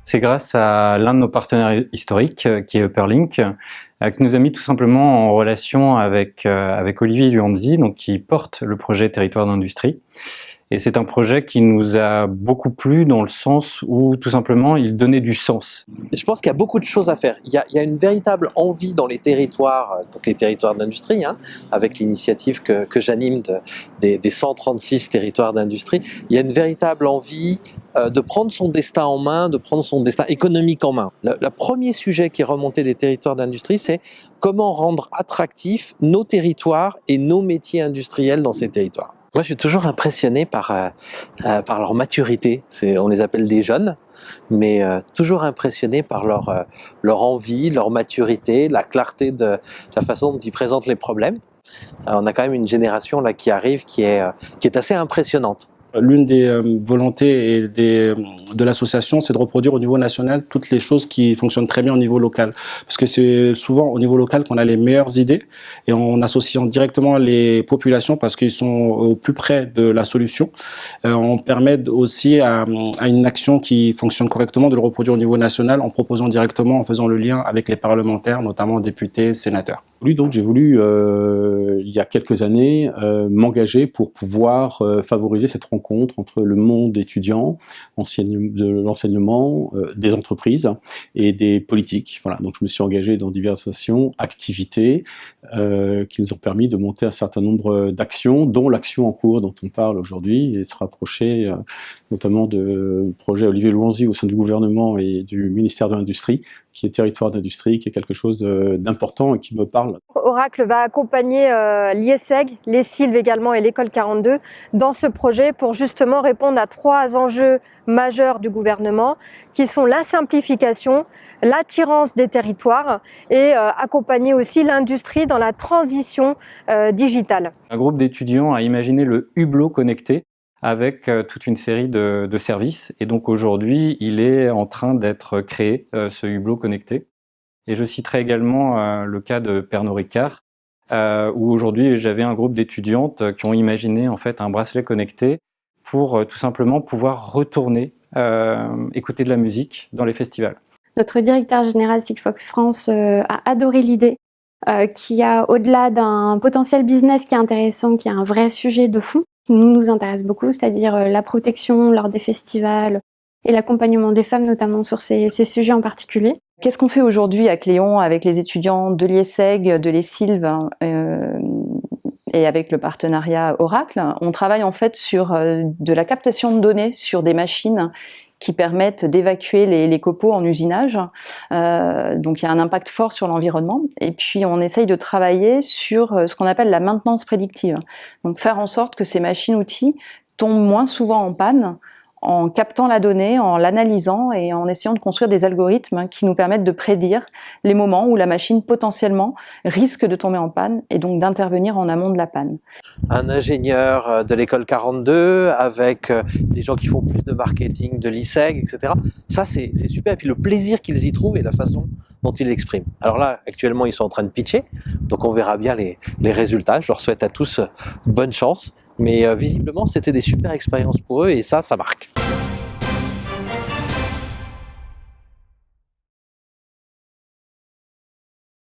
C'est grâce à l'un de nos partenaires historiques, qui est Upperlink, qui nous a mis tout simplement en relation avec Olivier Luanzi, donc qui porte le projet Territoire d'Industrie. Et c'est un projet qui nous a beaucoup plu dans le sens où, tout simplement, il donnait du sens. Je pense qu'il y a beaucoup de choses à faire. Il y a une véritable envie dans les territoires, donc les territoires d'industrie, avec l'initiative que j'anime des 136 territoires d'industrie. Il y a une véritable envie de prendre son destin en main, de prendre son destin économique en main. Le premier sujet qui est remonté des territoires d'industrie, c'est comment rendre attractifs nos territoires et nos métiers industriels dans ces territoires. Moi, je suis toujours impressionné par leur maturité. On les appelle des jeunes, mais toujours impressionné par leur envie, leur maturité, la clarté de la façon dont ils présentent les problèmes. On a quand même une génération là qui arrive qui est assez impressionnante. L'une des volontés de l'association, c'est de reproduire au niveau national toutes les choses qui fonctionnent très bien au niveau local. Parce que c'est souvent au niveau local qu'on a les meilleures idées, et en associant directement les populations, parce qu'ils sont au plus près de la solution, on permet aussi à une action qui fonctionne correctement de le reproduire au niveau national en proposant directement, en faisant le lien avec les parlementaires, notamment députés, sénateurs. Donc j'ai voulu, il y a quelques années, m'engager pour pouvoir favoriser cette rencontre entre le monde étudiant, de l'enseignement, des entreprises et des politiques. Voilà, donc je me suis engagé dans diverses activités qui nous ont permis de monter un certain nombre d'actions, dont l'action en cours dont on parle aujourd'hui, et se rapprocher notamment de projet Olivier Luanzi au sein du gouvernement et du ministère de l'Industrie, qui est Territoire d'Industrie, qui est quelque chose d'important et qui me parle. Oracle va accompagner l'IESEG, les Sylves également et l'École 42 dans ce projet pour justement répondre à 3 enjeux majeurs du gouvernement qui sont la simplification, l'attirance des territoires et accompagner aussi l'industrie dans la transition digitale. Un groupe d'étudiants a imaginé le hublot connecté avec toute une série de services. Et donc aujourd'hui, il est en train d'être créé, ce hublot connecté. Et je citerai également le cas de Pernod Ricard, où aujourd'hui j'avais un groupe d'étudiantes qui ont imaginé en fait un bracelet connecté pour tout simplement pouvoir retourner écouter de la musique dans les festivals. Notre directeur général Sigfox France a adoré l'idée, qui a au-delà d'un potentiel business qui est intéressant, qui a un vrai sujet de fond, qui nous intéresse beaucoup, c'est-à-dire la protection lors des festivals et l'accompagnement des femmes, notamment sur ces sujets en particulier. Qu'est-ce qu'on fait aujourd'hui à Cléon avec les étudiants de l'IESEG, de les Sylves et avec le partenariat Oracle? On travaille en fait sur de la captation de données sur des machines qui permettent d'évacuer les copeaux en usinage. Donc il y a un impact fort sur l'environnement. Et puis on essaye de travailler sur ce qu'on appelle la maintenance prédictive. Donc faire en sorte que ces machines-outils tombent moins souvent en panne, en captant la donnée, en l'analysant et en essayant de construire des algorithmes qui nous permettent de prédire les moments où la machine potentiellement risque de tomber en panne et donc d'intervenir en amont de la panne. Un ingénieur de l'école 42 avec des gens qui font plus de marketing de l'ISEG, etc. Ça c'est super, et puis le plaisir qu'ils y trouvent et la façon dont ils l'expriment. Alors là, actuellement ils sont en train de pitcher, donc on verra bien les résultats. Je leur souhaite à tous bonne chance. Mais visiblement, c'était des super expériences pour eux et ça marque.